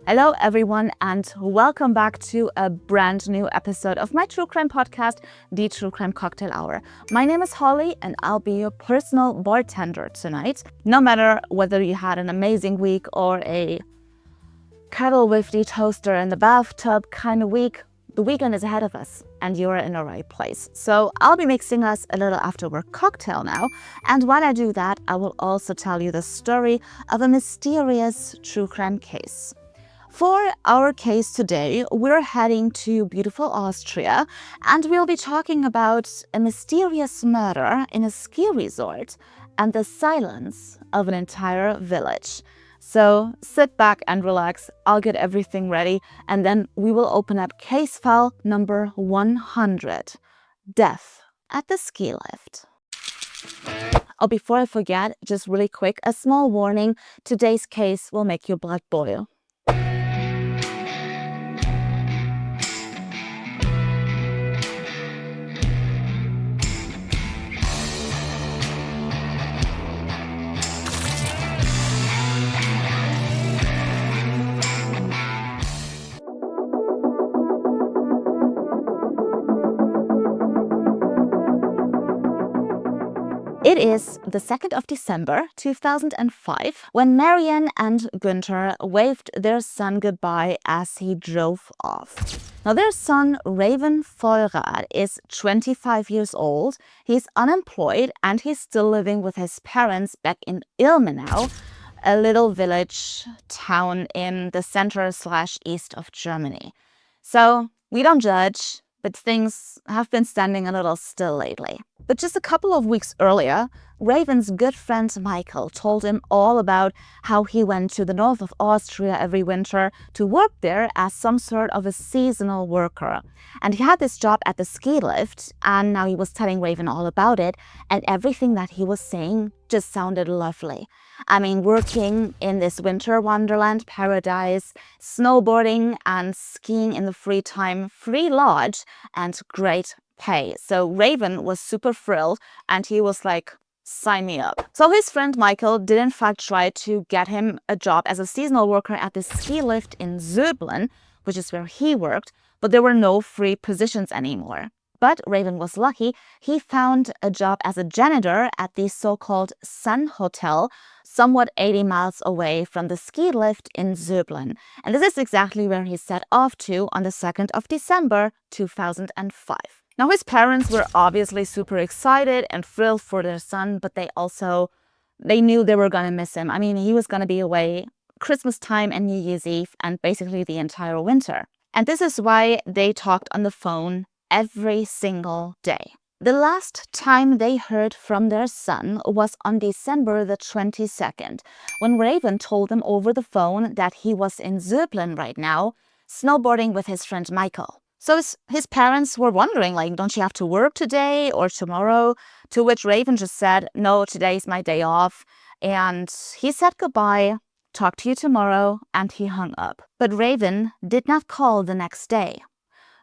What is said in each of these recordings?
Hello everyone and welcome back to a brand new episode of my true crime podcast, The True Crime Cocktail Hour. My name is Holly and I'll be your personal bartender tonight. No matter whether you had an amazing week or a kettle with the toaster in the bathtub kind of week, the weekend is ahead of us and you're in the right place. So I'll be mixing us a little after work cocktail now. And while I do that, I will also tell you the story of a mysterious true crime case. For our case today, we're heading to beautiful Austria and we'll be talking about a mysterious murder in a ski resort and the silence of an entire village. So sit back and relax, I'll get everything ready and then we will open up case file number 100, Death at the Ski Lift. Oh, before I forget, just really quick, a small warning, today's case will make your blood boil. It is the 2nd of December 2005 when Marianne and Günther waved their son goodbye as he drove off. Now their son Raven Vollrath is 25 years old, he's unemployed and he's still living with his parents back in Ilmenau, a little village town in the center/east of Germany. So we don't judge, but things have been standing a little still lately. But just a couple of weeks earlier, Raven's good friend Michael told him all about how he went to the north of Austria every winter to work there as some sort of a seasonal worker. And he had this job at the ski lift, and now he was telling Raven all about it, and everything that he was saying just sounded lovely. I mean, working in this winter wonderland paradise, snowboarding and skiing in the free time, free lodge, and great pay. So Raven was super thrilled and he was like, sign me up. So his friend Michael did in fact try to get him a job as a seasonal worker at the ski lift in Zöblen, which is where he worked, but there were no free positions anymore. But Raven was lucky. He found a job as a janitor at the so-called Sun Hotel, somewhat 80 miles away from the ski lift in Zöblen. And this is exactly where he set off to on the 2nd of December 2005. Now, his parents were obviously super excited and thrilled for their son, but they knew they were going to miss him. I mean, he was going to be away Christmas time and New Year's Eve and basically the entire winter. And this is why they talked on the phone every single day. The last time they heard from their son was on December the 22nd, when Raven told them over the phone that he was in Zöblen right now, snowboarding with his friend Michael. So his parents were wondering, like, don't you have to work today or tomorrow? To which Raven just said, no, today's my day off. And he said goodbye, talk to you tomorrow, and he hung up. But Raven did not call the next day,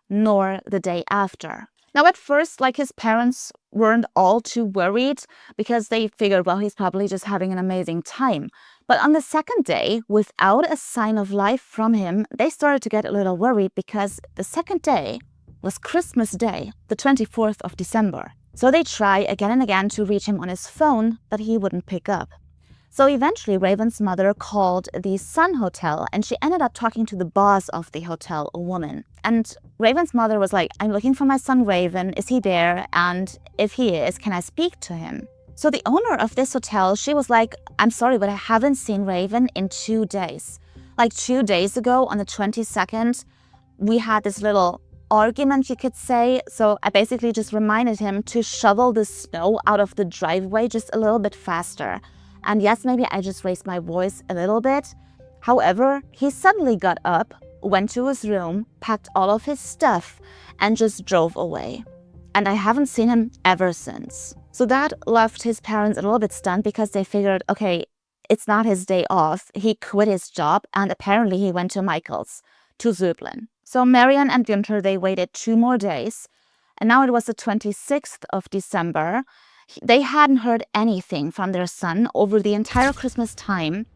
nor the day after. Now, at first, like, his parents weren't all too worried because they figured, well, he's probably just having an amazing time. But on the second day, without a sign of life from him, they started to get a little worried because the second day was Christmas Day, the 24th of December. So they tried again and again to reach him on his phone, but he wouldn't pick up. So eventually, Raven's mother called the Sun Hotel and she ended up talking to the boss of the hotel, a woman. And Raven's mother was like, I'm looking for my son Raven. Is he there? And if he is, can I speak to him? So the owner of this hotel, she was like, I'm sorry, but I haven't seen Raven in 2 days. Like 2 days ago on the 22nd, we had this little argument, you could say. So I basically just reminded him to shovel the snow out of the driveway just a little bit faster. And yes, maybe I just raised my voice a little bit. However, he suddenly got up, went to his room, packed all of his stuff, and just drove away. And I haven't seen him ever since. So that left his parents a little bit stunned because they figured, okay, it's not his day off. He quit his job and apparently he went to Michael's, to Zöblen. So Marianne and Günther, they waited 2 more days. And now it was the 26th of December. They hadn't heard anything from their son over the entire Christmas time.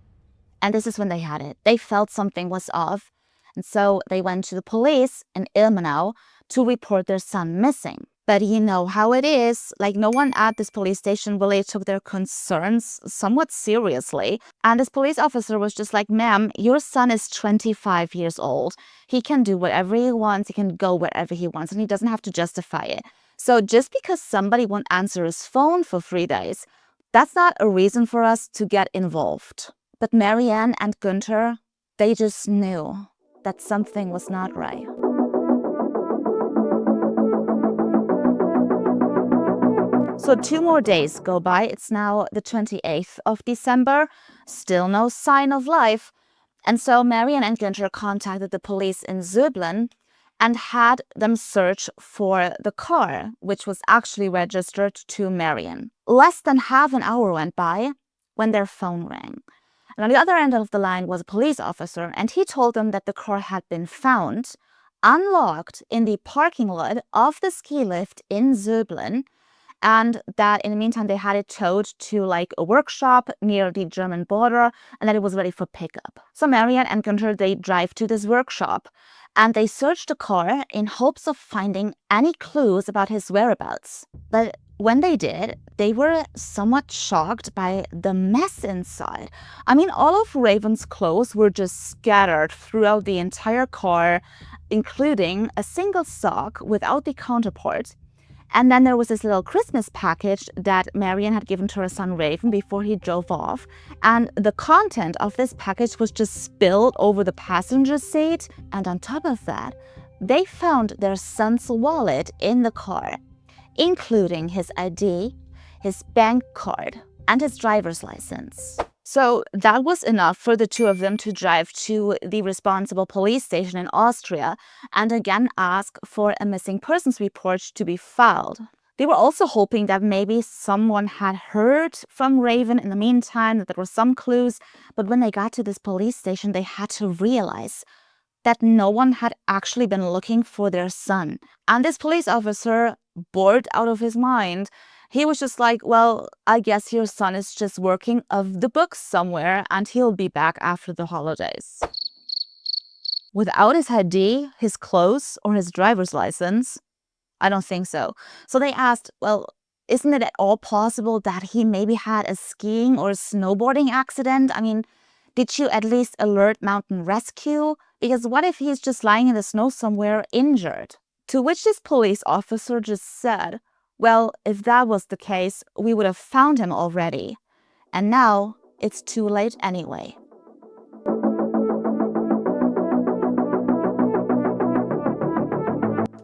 And this is when they had it. They felt something was off. And so they went to the police in Ilmenau to report their son missing. But you know how it is. Like, no one at this police station really took their concerns somewhat seriously. And this police officer was just like, ma'am, your son is 25 years old. He can do whatever he wants. He can go wherever he wants, and he doesn't have to justify it. So just because somebody won't answer his phone for 3 days, that's not a reason for us to get involved. But Marianne and Günther, they just knew that something was not right. So 2 more days go by. It's now the 28th of December. Still no sign of life. And so Marianne and Günther contacted the police in Zöblen and had them search for the car, which was actually registered to Marianne. Less than half an hour went by when their phone rang. And on the other end of the line was a police officer, and he told them that the car had been found unlocked in the parking lot of the ski lift in Zöblen, and that in the meantime they had it towed to like a workshop near the German border, and that it was ready for pickup. So Marianne and Günther, they drive to this workshop and they searched the car in hopes of finding any clues about his whereabouts. But when they did, they were somewhat shocked by the mess inside. I mean, all of Raven's clothes were just scattered throughout the entire car, including a single sock without the counterpart. And then there was this little Christmas package that Marianne had given to her son Raven before he drove off. And the content of this package was just spilled over the passenger seat. And on top of that, they found their son's wallet in the car, including his ID, his bank card, and his driver's license. So that was enough for the two of them to drive to the responsible police station in Austria and again ask for a missing persons report to be filed. They were also hoping that maybe someone had heard from Raven in the meantime, that there were some clues. But when they got to this police station, they had to realize that no one had actually been looking for their son. And this police officer, bored out of his mind, he was just like, well, I guess your son is just working of the books somewhere and he'll be back after the holidays. Without his ID, his clothes, or his driver's license? I don't think so. So they asked, well, isn't it at all possible that he maybe had a skiing or snowboarding accident? I mean, did you at least alert mountain rescue? Because what if he's just lying in the snow somewhere injured? To which this police officer just said, well, if that was the case, we would have found him already. And now it's too late anyway.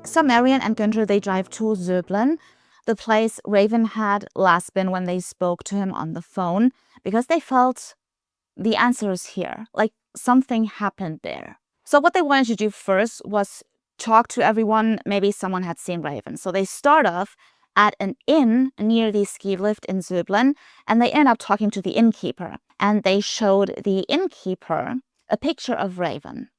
So Marianne and Günther, they drive to Zöblen, the place Raven had last been when they spoke to him on the phone, because they felt the answer is here, like something happened there. So what they wanted to do first was talk to everyone. Maybe someone had seen Raven. So they start off at an inn near the ski lift in Zöblen, and they end up talking to the innkeeper. And they showed the innkeeper a picture of Raven.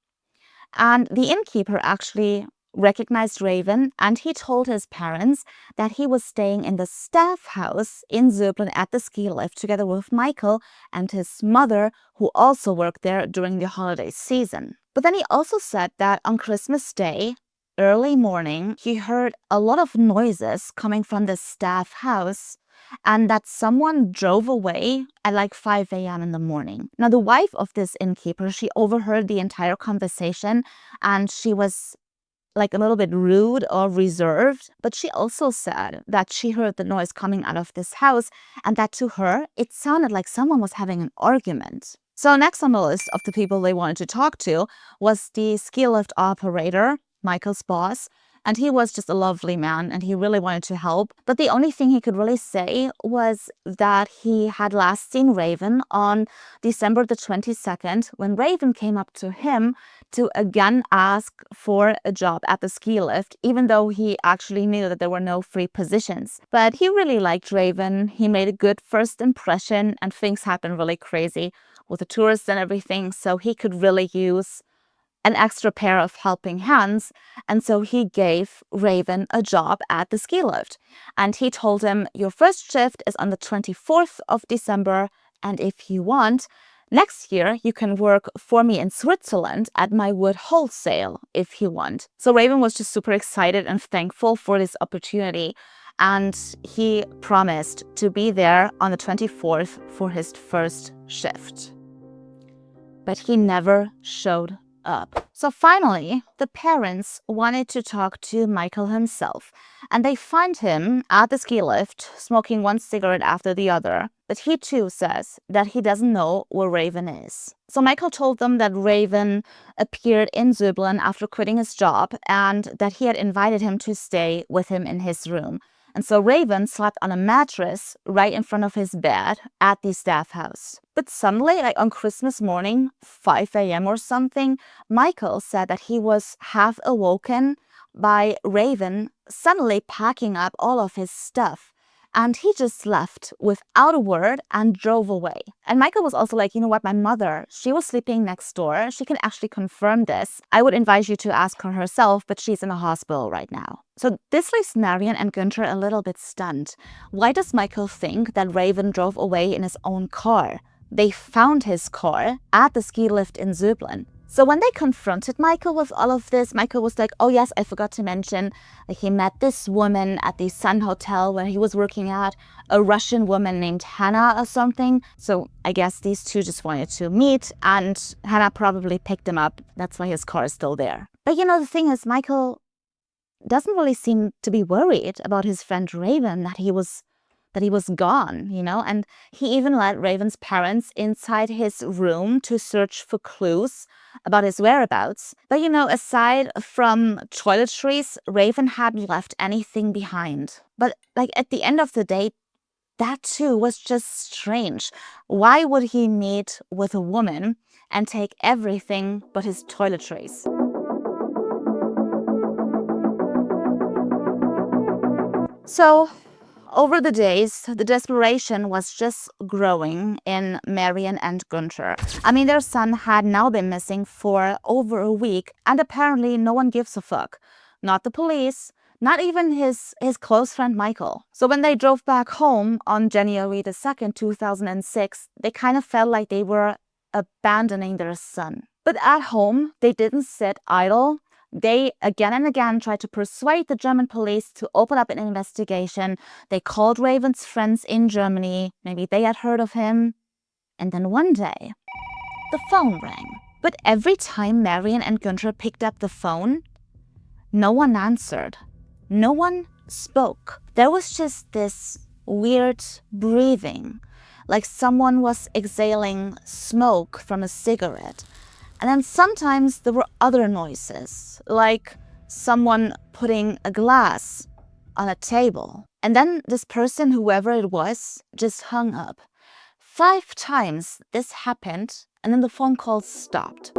And the innkeeper actually recognized Raven, and he told his parents that he was staying in the staff house in Zöblen at the ski lift together with Michael and his mother, who also worked there during the holiday season. But then he also said that on Christmas Day, early morning, he heard a lot of noises coming from the staff house, and that someone drove away at like 5 a.m. in the morning. Now, the wife of this innkeeper, she overheard the entire conversation, and she was like a little bit rude or reserved, but she also said that she heard the noise coming out of this house, and that to her, it sounded like someone was having an argument. So next on the list of the people they wanted to talk to was the ski lift operator, Michael's boss, and he was just a lovely man and he really wanted to help. But the only thing he could really say was that he had last seen Raven on December the 22nd, when Raven came up to him to again ask for a job at the ski lift, even though he actually knew that there were no free positions. But he really liked Raven. He made a good first impression, and things happened really crazy with the tourists and everything, so he could really use an extra pair of helping hands, and so he gave Raven a job at the ski lift. And he told him, your first shift is on the 24th of December, and if you want, Next year, you can work for me in Switzerland at my wood wholesale if you want. So Raven was just super excited and thankful for this opportunity. And he promised to be there on the 24th for his first shift. But he never showed up. So finally, the parents wanted to talk to Michael himself, and they find him at the ski lift, smoking one cigarette after the other. But he too says that he doesn't know where Raven is. So Michael told them that Raven appeared in Zöblen after quitting his job and that he had invited him to stay with him in his room. And so Raven slept on a mattress right in front of his bed at the staff house. But suddenly, like on Christmas morning, 5 a.m. or something, Michael said that he was half awoken by Raven suddenly packing up all of his stuff. And he just left without a word and drove away. And Michael was also like, you know what, my mother, she was sleeping next door. She can actually confirm this. I would advise you to ask her herself, but she's in a hospital right now. So this leaves Marion and Günther a little bit stunned. Why does Michael think that Raven drove away in his own car? They found his car at the ski lift in Zöblen. So when they confronted Michael with all of this, Michael was like, oh yes, I forgot to mention that he met this woman at the Sun Hotel where he was working at, a Russian woman named Hannah or something. So I guess these two just wanted to meet and Hannah probably picked him up. That's why his car is still there. But you know, the thing is, Michael doesn't really seem to be worried about his friend Raven, that he was gone, you know, and he even let Raven's parents inside his room to search for clues about his whereabouts. But you know, aside from toiletries, Raven hadn't left anything behind. But like at the end of the day, that too was just strange. Why would he meet with a woman and take everything but his toiletries? So over the days, the desperation was just growing in Marion and Günther. I mean, their son had now been missing for over a week, and apparently no one gives a fuck. Not the police, not even his close friend Michael. So when they drove back home on January the 2nd, 2006, they kind of felt like they were abandoning their son. But at home, they didn't sit idle. They again and again tried to persuade the German police to open up an investigation. They called Raven's friends in Germany. Maybe they had heard of him. And then one day, the phone rang. But every time Marion and Günther picked up the phone, no one answered. No one spoke. There was just this weird breathing, like someone was exhaling smoke from a cigarette. And then sometimes there were other noises, like someone putting a glass on a table. And then this person, whoever it was, just hung up. 5 times this happened, and then the phone call stopped.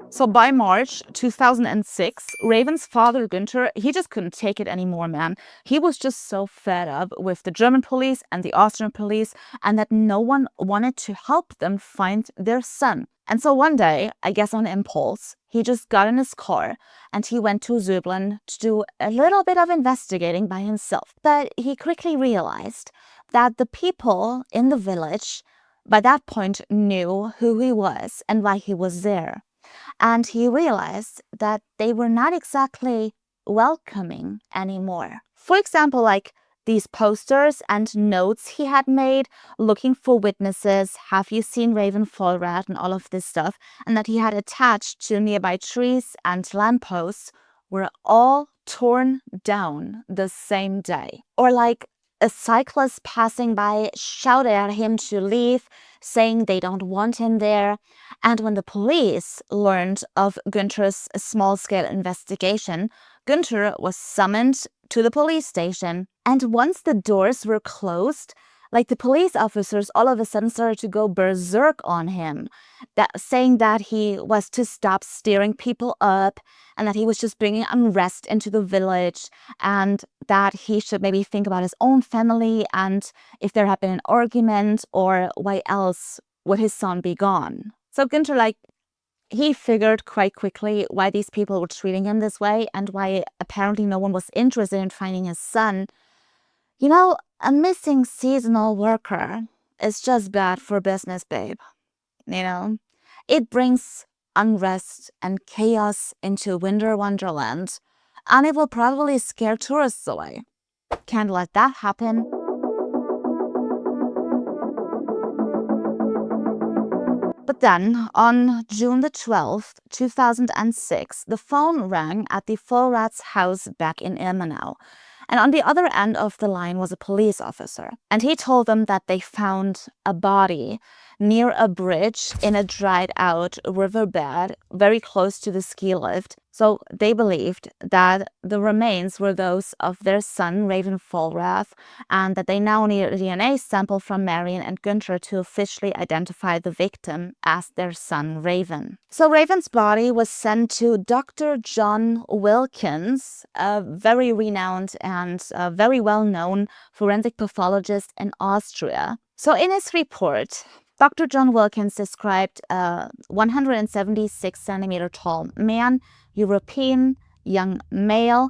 So by March 2006, Raven's father, Günther, he just couldn't take it anymore, man. He was just so fed up with the German police and the Austrian police, and that no one wanted to help them find their son. And so one day, I guess on impulse, he just got in his car and he went to Zöblen to do a little bit of investigating by himself. But he quickly realized that the people in the village by that point knew who he was and why he was there. And he realized that they were not exactly welcoming anymore. For example, like these posters and notes he had made looking for witnesses, have you seen Raven fall rat and all of this stuff, and that he had attached to nearby trees and lampposts were all torn down the same day. Or like a cyclist passing by shouted at him to leave, saying they don't want him there. And when the police learned of Günther's small-scale investigation, Günther was summoned to the police station. And once the doors were closed, like the police officers all of a sudden started to go berserk on him, saying that he was to stop stirring people up and that he was just bringing unrest into the village and that he should maybe think about his own family and if there had been an argument or why else would his son be gone. So Günther, like, he figured quite quickly why these people were treating him this way and why apparently no one was interested in finding his son. You know, A missing seasonal worker is just bad for business, babe. You know, it brings unrest and chaos into Winter Wonderland, and it will probably scare tourists away. Can't let that happen. But then, on June the 12th, 2006, the phone rang at the Vollrath's house back in Ilmenau. And on the other end of the line was a police officer. And he told them that they found a body near a bridge in a dried out riverbed very close to the ski lift. So they believed that the remains were those of their son, Raven Vollrath, and that they now need a DNA sample from Marion and Günther to officially identify the victim as their son, Raven. So Raven's body was sent to Dr. John Wilkins, a very renowned and very well-known forensic pathologist in Austria. So in his report, Dr. John Wilkins described a 176 centimeter tall man, European, young male,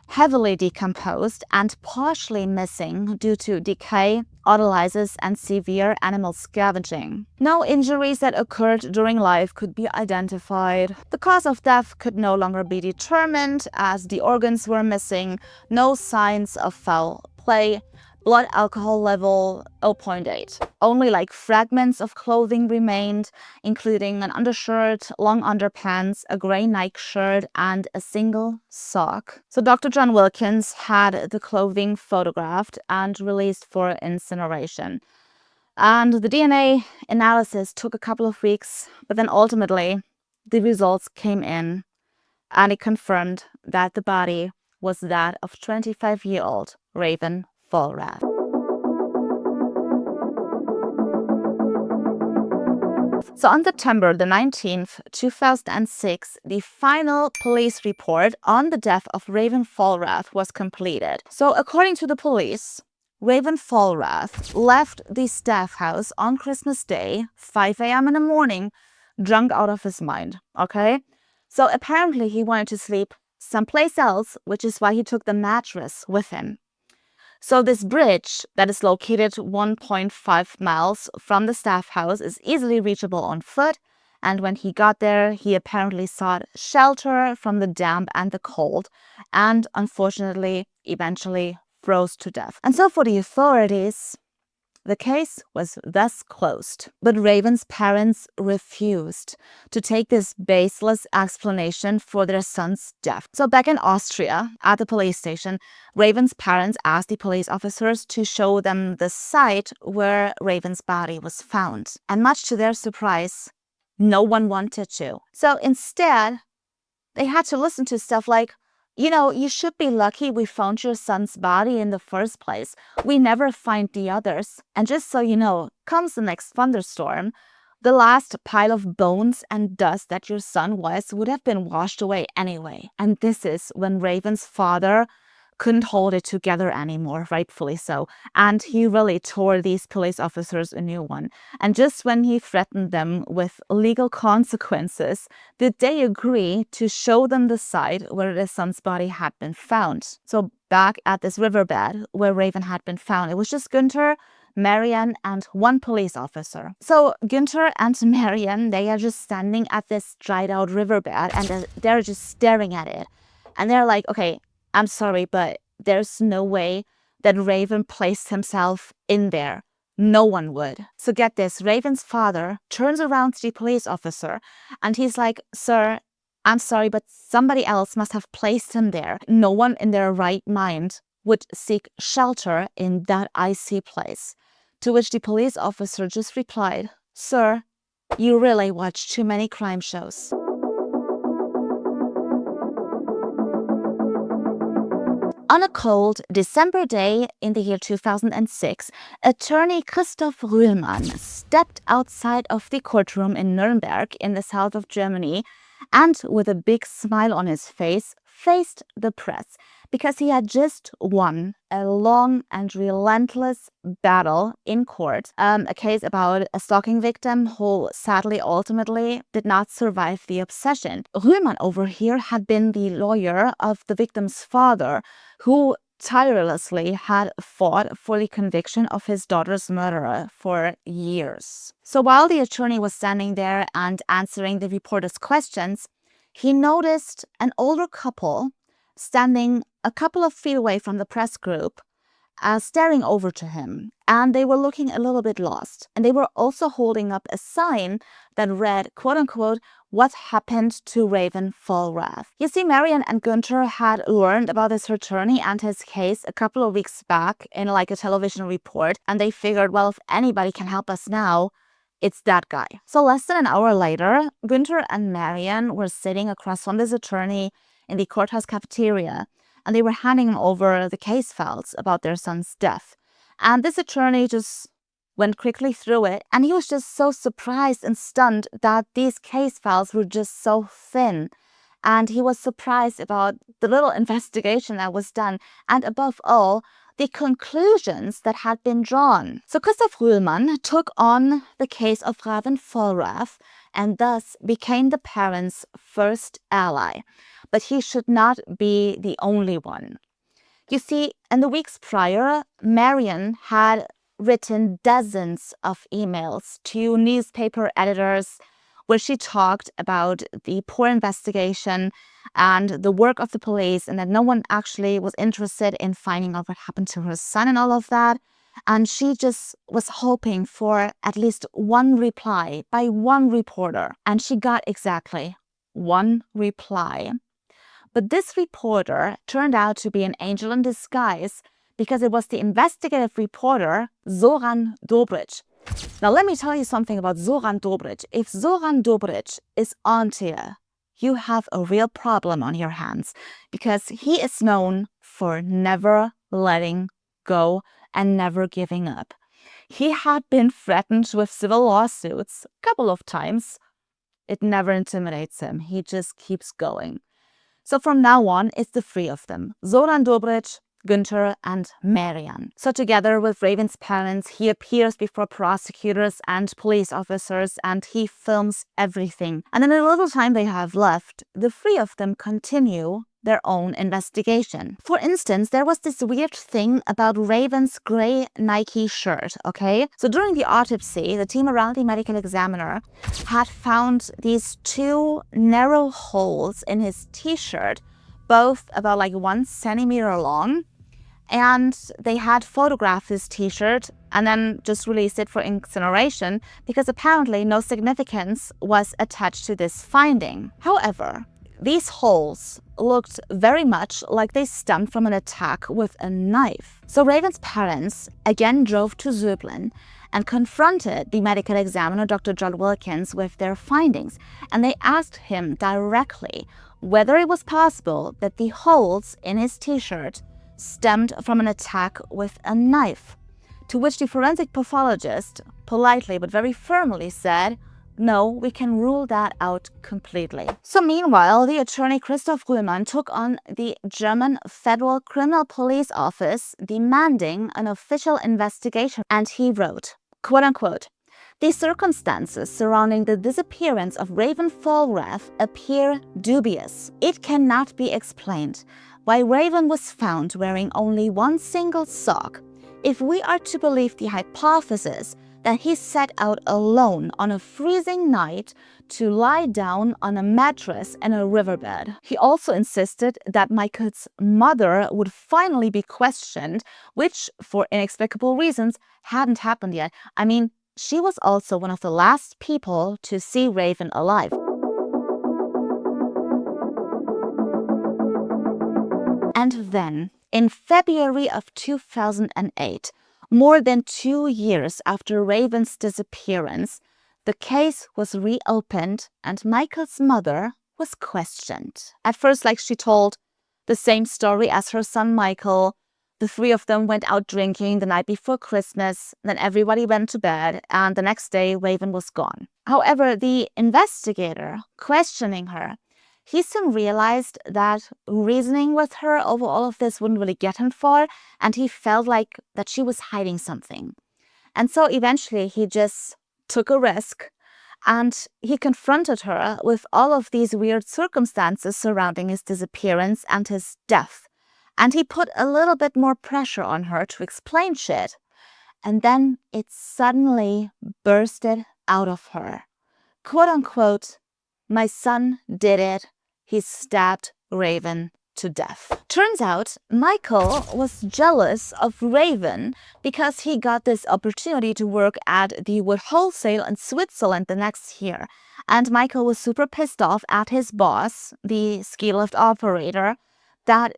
heavily decomposed and partially missing due to decay, autolysis, and severe animal scavenging. No injuries that occurred during life could be identified. The cause of death could no longer be determined as the organs were missing, no signs of foul play. Blood alcohol level 0.8. Only like fragments of clothing remained, including an undershirt, long underpants, a gray Nike shirt, and a single sock. So Dr. John Wilkins had the clothing photographed and released for incineration. And the DNA analysis took a couple of weeks, but then ultimately the results came in and it confirmed that the body was that of 25-year-old Raven Vollrath. So on September the 19th, 2006, the final police report on the death of Raven Vollrath was completed. So according to the police, Raven Vollrath left the staff house on Christmas Day, 5 a.m. in the morning, drunk out of his mind, okay? So apparently he wanted to sleep someplace else, which is why he took the mattress with him. So this bridge that is located 1.5 miles from the staff house is easily reachable on foot. And when he got there, he apparently sought shelter from the damp and the cold and unfortunately eventually froze to death. And so for the authorities, the case was thus closed. But Raven's parents refused to take this baseless explanation for their son's death. So back in Austria, at the police station, Raven's parents asked the police officers to show them the site where Raven's body was found. And much to their surprise, no one wanted to. So instead, they had to listen to stuff like, you know, you should be lucky we found your son's body in the first place. We never find the others. And just so you know, comes the next thunderstorm, the last pile of bones and dust that your son was would have been washed away anyway. And this is when Raven's father couldn't hold it together anymore, rightfully so. And he really tore these police officers a new one. And just when he threatened them with legal consequences, did they agree to show them the site where their son's body had been found. So back at this riverbed where Raven had been found, it was just Günther, Marion, and one police officer. So Günther and Marion, they are just standing at this dried out riverbed and they're just staring at it. And they're like, okay, I'm sorry, but there's no way that Raven placed himself in there. No one would. So get this, Raven's father turns around to the police officer and he's like, sir, I'm sorry, but somebody else must have placed him there. No one in their right mind would seek shelter in that icy place. To which the police officer just replied, sir, you really watch too many crime shows. On a cold December day in the year 2006, attorney Christoph Rühlmann stepped outside of the courtroom in Nuremberg in the south of Germany and with a big smile on his face, faced the press because he had just won a long and relentless battle in court, a case about a stalking victim who sadly ultimately did not survive the obsession. Rühlmann over here had been the lawyer of the victim's father, who tirelessly had fought for the conviction of his daughter's murderer for years. So while the attorney was standing there and answering the reporter's questions, he noticed an older couple standing a couple of feet away from the press group, staring over to him, and they were looking a little bit lost. And they were also holding up a sign that read, quote unquote, "What happened to Raven Fallrath?" You see, Marian and Günther had learned about this attorney and his case a couple of weeks back in like a television report, and they figured, well, if anybody can help us now, it's that guy. So less than an hour later, Günther and Marian were sitting across from this attorney in the courthouse cafeteria, and they were handing him over the case files about their son's death. And this attorney just went quickly through it, and he was just so surprised and stunned that these case files were just so thin. And he was surprised about the little investigation that was done, and above all, the conclusions that had been drawn. So Christoph Rühlmann took on the case of Raven Fallrath and thus became the parents' first ally. But he should not be the only one. You see, in the weeks prior, Marian had written dozens of emails to newspaper editors where she talked about the poor investigation and the work of the police, and that no one actually was interested in finding out what happened to her son and all of that. And she just was hoping for at least one reply by one reporter. And she got exactly one reply. But this reporter turned out to be an angel in disguise, because it was the investigative reporter Zoran Dobric. Now let me tell you something about Zoran Dobric. If Zoran Dobric is onto you have a real problem on your hands, because he is known for never letting go and never giving up. He had been threatened with civil lawsuits a couple of times. It never intimidates him. He just keeps going. So from now on, it's the three of them, Zoran Dobric, Günther, and Marian. So together with Raven's parents, he appears before prosecutors and police officers, and he films everything. And in the little time they have left, the three of them continue their own investigation. For instance, there was this weird thing about Raven's gray Nike shirt, okay? So during the autopsy, the team around the medical examiner had found these two narrow holes in his t-shirt, both about like 1 centimeter long. And they had photographed this t-shirt and then just released it for incineration, because apparently no significance was attached to this finding. However, these holes looked very much like they stemmed from an attack with a knife. So Raven's parents again drove to Zöblen and confronted the medical examiner, Dr. John Wilkins, with their findings. And they asked him directly whether it was possible that the holes in his t-shirt stemmed from an attack with a knife. To which the forensic pathologist politely but very firmly said, no, we can rule that out completely. So meanwhile, the attorney Christoph Rühlmann took on the German Federal Criminal Police Office, demanding an official investigation. And he wrote, quote unquote, "The circumstances surrounding the disappearance of Raven Fallrath appear dubious. It cannot be explained why Raven was found wearing only one single sock. If we are to believe the hypothesis that he set out alone on a freezing night to lie down on a mattress in a riverbed." He also insisted that Michael's mother would finally be questioned, which, for inexplicable reasons, hadn't happened yet. I mean, she was also one of the last people to see Raven alive. And then, in February of 2008, more than 2 years after Raven's disappearance, the case was reopened and Michael's mother was questioned. At first, like, she told the same story as her son Michael. The three of them went out drinking the night before Christmas, then everybody went to bed, and the next day Raven was gone. However, the investigator questioning her, he soon realized that reasoning with her over all of this wouldn't really get him far, and he felt like that she was hiding something. And so eventually he just took a risk, and he confronted her with all of these weird circumstances surrounding his disappearance and his death. And he put a little bit more pressure on her to explain shit. And then it suddenly bursted out of her. Quote unquote, my son did it. He stabbed Raven to death. Turns out Michael was jealous of Raven because he got this opportunity to work at the wood wholesale in Switzerland the next year. And Michael was super pissed off at his boss, the ski lift operator, that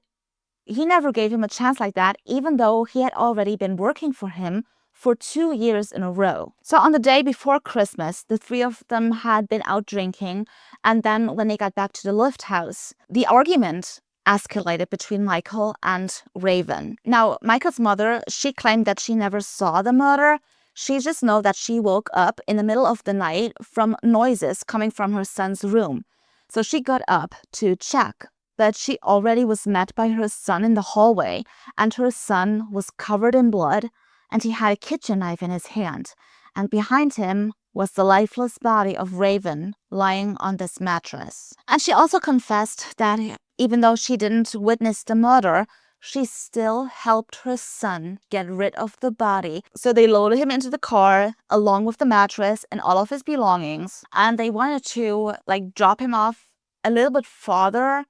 he never gave him a chance like that, even though he had already been working for him for 2 years in a row. So on the day before Christmas, the three of them had been out drinking. And then when they got back to the lift house, the argument escalated between Michael and Raven. Now, Michael's mother, she claimed that she never saw the murder. She just know that she woke up in the middle of the night from noises coming from her son's room. So she got up to check, but she already was met by her son in the hallway, and her son was covered in blood, and he had a kitchen knife in his hand. And behind him was the lifeless body of Raven lying on this mattress. And she also confessed that even though she didn't witness the murder, she still helped her son get rid of the body. So they loaded him into the car along with the mattress and all of his belongings. And they wanted to drop him off a little bit farther,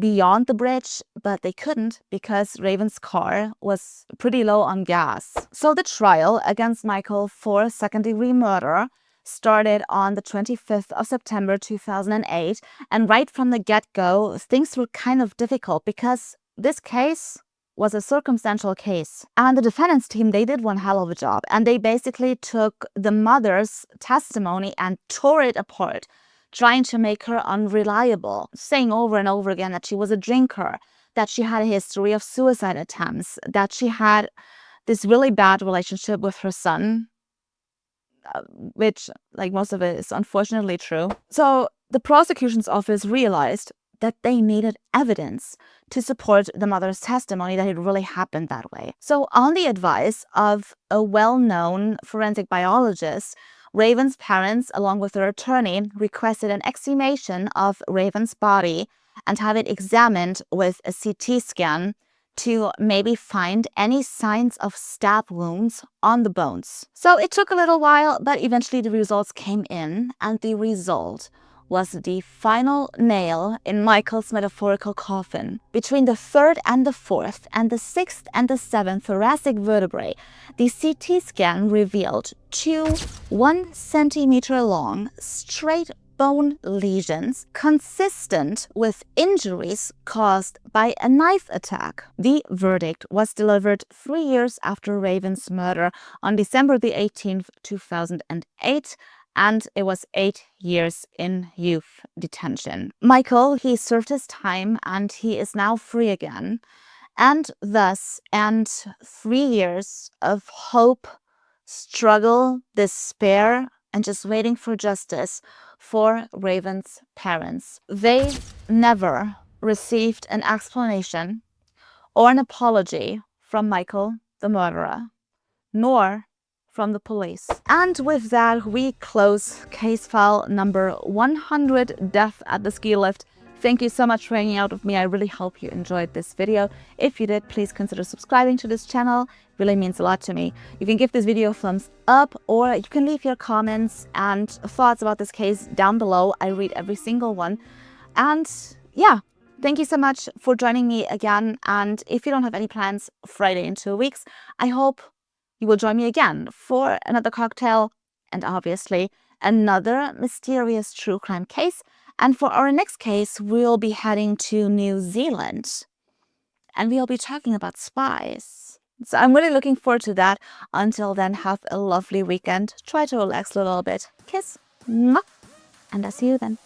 beyond the bridge, but they couldn't because Raven's car was pretty low on gas. So the trial against Michael for second-degree murder started on the 25th of September 2008. And right from the get-go, things were kind of difficult because this case was a circumstantial case. And the defendants team, they did one hell of a job. And they basically took the mother's testimony and tore it apart, trying to make her unreliable, saying over and over again that she was a drinker, that she had a history of suicide attempts, that she had this really bad relationship with her son, which, most of it is unfortunately true. So the prosecution's office realized that they needed evidence to support the mother's testimony that it really happened that way. So on the advice of a well-known forensic biologist, Raven's parents, along with their attorney, requested an exhumation of Raven's body and have it examined with a CT scan to maybe find any signs of stab wounds on the bones. So it took a little while, but eventually the results came in, and the result was the final nail in Michael's metaphorical coffin. Between the third and the fourth and the sixth and the seventh thoracic vertebrae, the CT scan revealed 2 1 centimeter long straight bone lesions consistent with injuries caused by a knife attack. The verdict was delivered 3 years after Raven's murder on December the 18th, 2008, and it was 8 years in youth detention. Michael, he served his time and he is now free again. And thus end 3 years of hope, struggle, despair, and just waiting for justice for Raven's parents. They never received an explanation or an apology from Michael, the murderer, nor from the police. And with that, we close case file number 100, death at the ski lift. Thank you so much for hanging out with me. I really hope you enjoyed this video. If you did, please consider subscribing to this channel. It really means a lot to me. You can give this video a thumbs up, or you can leave your comments and thoughts about this case down below. I read every single one. And yeah, thank you so much for joining me again. And if you don't have any plans Friday in 2 weeks, I hope you will join me again for another cocktail and obviously another mysterious true crime case. And for our next case, we'll be heading to New Zealand and we'll be talking about spies. So I'm really looking forward to that. Until then, have a lovely weekend. Try to relax a little bit. Kiss. Mwah. And I'll see you then.